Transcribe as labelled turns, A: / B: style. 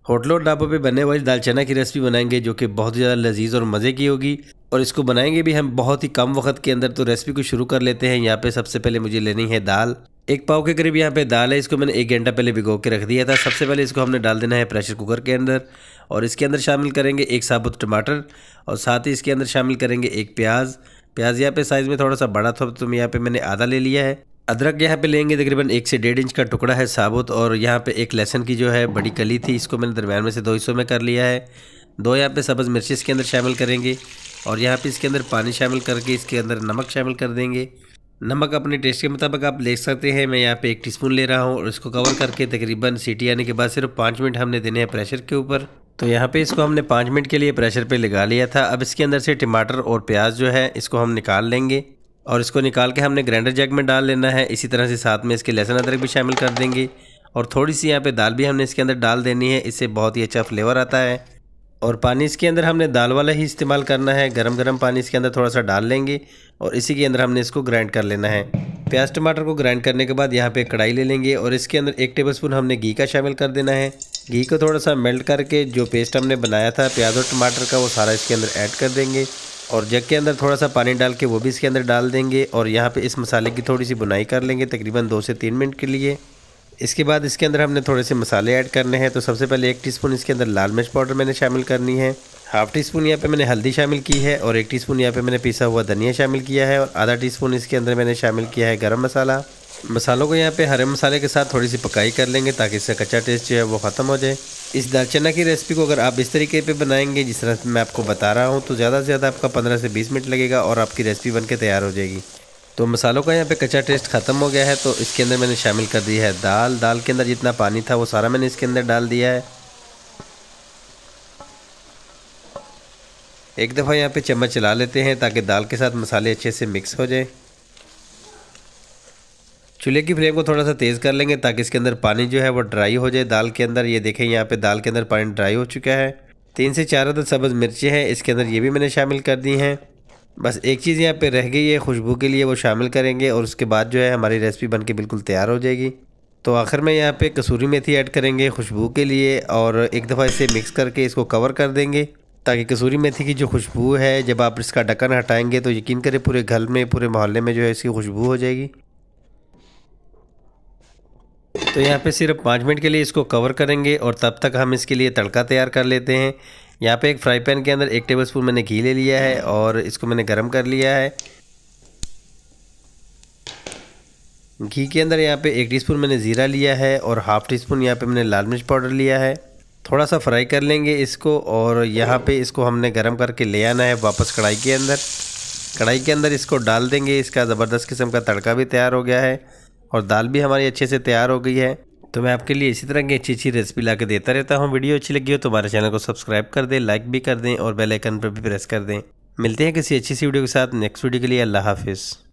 A: होटलों और ढाबों पे बनने वाली दाल चना की रेसिपी बनाएंगे जो कि बहुत ही ज़्यादा लजीज और मज़े की होगी। और इसको बनाएंगे भी हम बहुत ही कम वक्त के अंदर। तो रेसिपी को शुरू कर लेते हैं। यहाँ पे सबसे पहले मुझे लेनी है दाल। 1 पाव के करीब यहाँ पे दाल है। इसको मैंने 1 घंटा पहले भिगो के रख दिया था। सबसे पहले इसको हमने डाल देना है प्रेशर कुकर के अंदर और इसके अंदर शामिल करेंगे 1 साबुत टमाटर और साथ ही इसके अंदर शामिल करेंगे 1 प्याज। प्याज यहाँ पे साइज़ में थोड़ा सा बड़ा था तो यहाँ पे मैंने आधा ले लिया है। अदरक यहाँ पे लेंगे तकरीबन 1 से 1.5 इंच का टुकड़ा है साबुत। और यहाँ पे 1 लहसुन की जो है बड़ी कली थी, इसको मैंने दरम्यान में से 2 हिस्सों में कर लिया है। 2 यहाँ पे सब्ज़ मिर्ची इसके अंदर शामिल करेंगे और यहाँ पे इसके अंदर पानी शामिल करके इसके अंदर नमक शामिल कर देंगे। नमक अपने टेस्ट के मुताबिक आप ले सकते हैं। मैं यहाँ पे 1 टीस्पून ले रहा हूँ और इसको कवर करके तकरीबन सीटी आने के बाद सिर्फ 5 मिनट हमने देने हैं प्रेशर के ऊपर। तो यहाँ पे इसको हमने 5 मिनट के लिए प्रेशर पे लगा लिया था। अब इसके अंदर से टमाटर और प्याज जो है इसको हम निकाल लेंगे और इसको निकाल के हमने ग्राइंडर जग में डाल लेना है। इसी तरह से साथ में इसके लहसुन अदरक भी शामिल कर देंगे और थोड़ी सी यहाँ पे दाल भी हमने इसके अंदर डाल देनी है। इससे बहुत ही अच्छा फ्लेवर आता है। और पानी इसके अंदर हमने दाल वाला ही इस्तेमाल करना है। गरम गरम पानी इसके अंदर थोड़ा सा डाल लेंगे और इसी के अंदर हमने इसको ग्राइंड कर लेना है। प्याज टमाटर को ग्राइंड करने के बाद यहाँ पे कढ़ाई ले लेंगे और इसके अंदर 1 टेबलस्पून हमने घी का शामिल कर देना है। घी को थोड़ा सा मेल्ट करके जो पेस्ट हमने बनाया था प्याज और टमाटर का वो सारा इसके अंदर ऐड कर देंगे और जग के अंदर थोड़ा सा पानी डाल के वो भी इसके अंदर डाल देंगे और यहाँ पे इस मसाले की थोड़ी सी बुनाई कर लेंगे तकरीबन 2 से 3 मिनट के लिए। इसके बाद इसके अंदर हमने थोड़े से मसाले ऐड करने हैं। तो सबसे पहले 1 टीस्पून इसके अंदर लाल मिर्च पाउडर मैंने शामिल करनी है। ½ टीस्पून यहाँ पे मैंने हल्दी शामिल की है और 1 टीस्पून यहाँ पे मैंने पिसा हुआ धनिया शामिल किया है और आधा टीस्पून इसके अंदर मैंने शामिल किया है गरम मसाला। मसालों को यहाँ पे हरे मसाले के साथ थोड़ी सी पकाई कर लेंगे ताकि इसका कच्चा टेस्ट जो है वो ख़त्म हो जाए। इस दाल चना की रेसिपी को अगर आप इस तरीके पे बनाएंगे जिस तरह मैं आपको बता रहा हूँ तो ज़्यादा से ज़्यादा आपका 15 से 20 मिनट लगेगा और आपकी रेसिपी बन के तैयार हो जाएगी। तो मसालों का यहाँ पे कच्चा टेस्ट ख़त्म हो गया है। तो इसके अंदर मैंने शामिल कर दिया है दाल। दाल के अंदर जितना पानी था वो सारा मैंने इसके अंदर डाल दिया है। एक दफ़ा यहाँ पे चम्मच चला लेते हैं ताकि दाल के साथ मसाले अच्छे से मिक्स हो जाए। चूल्हे की फ्लेम को थोड़ा सा तेज़ कर लेंगे ताकि इसके अंदर पानी जो है वो ड्राई हो जाए दाल के अंदर। ये देखें यहाँ पे दाल के अंदर पानी ड्राई हो चुका है। 3 से 4 अदद सब्ज़ मिर्चें हैं इसके अंदर, ये भी मैंने शामिल कर दी हैं। बस एक चीज़ यहाँ पे रह गई है खुशबू के लिए, वो शामिल करेंगे और उसके बाद जो है हमारी रेसिपी बन के बिल्कुल तैयार हो जाएगी। तो आखिर में यहाँ पे कसूरी मेथी ऐड करेंगे खुशबू के लिए और एक दफ़ा इसे मिक्स करके इसको कवर कर देंगे ताकि कसूरी मेथी की जो खुशबू है जब आप इसका ढक्कन हटाएंगे तो यकीन करें पूरे घर में पूरे मोहल्ले में जो है इसकी खुशबू हो जाएगी। तो यहाँ पे सिर्फ 5 मिनट के लिए इसको कवर करेंगे और तब तक हम इसके लिए तड़का तैयार कर लेते हैं। यहाँ पे एक फ्राई पैन के अंदर 1 टेबलस्पून मैंने घी ले लिया है और इसको मैंने गरम कर लिया है। घी के अंदर यहाँ पे 1 टीस्पून मैंने ज़ीरा लिया है और ½ टीस्पून यहाँ पे मैंने लाल मिर्च पाउडर लिया है। थोड़ा सा फ्राई कर लेंगे इसको और यहाँ पे इसको हमने गरम करके ले आना है वापस कढ़ाई के अंदर। कढ़ाई के अंदर इसको डाल देंगे। इसका ज़बरदस्त किस्म का तड़का भी तैयार हो गया है और दाल भी हमारी अच्छे से तैयार हो गई है। तो मैं आपके लिए इसी तरह की अच्छी रेसिपी ला के देता रहता हूँ। वीडियो अच्छी लगी हो तो हमारे चैनल को सब्सक्राइब कर दें, लाइक भी कर दें और बेल आइकन पर भी प्रेस कर दें। मिलते हैं किसी अच्छी सी वीडियो के साथ नेक्स्ट वीडियो के लिए। अल्लाह हाफिज़।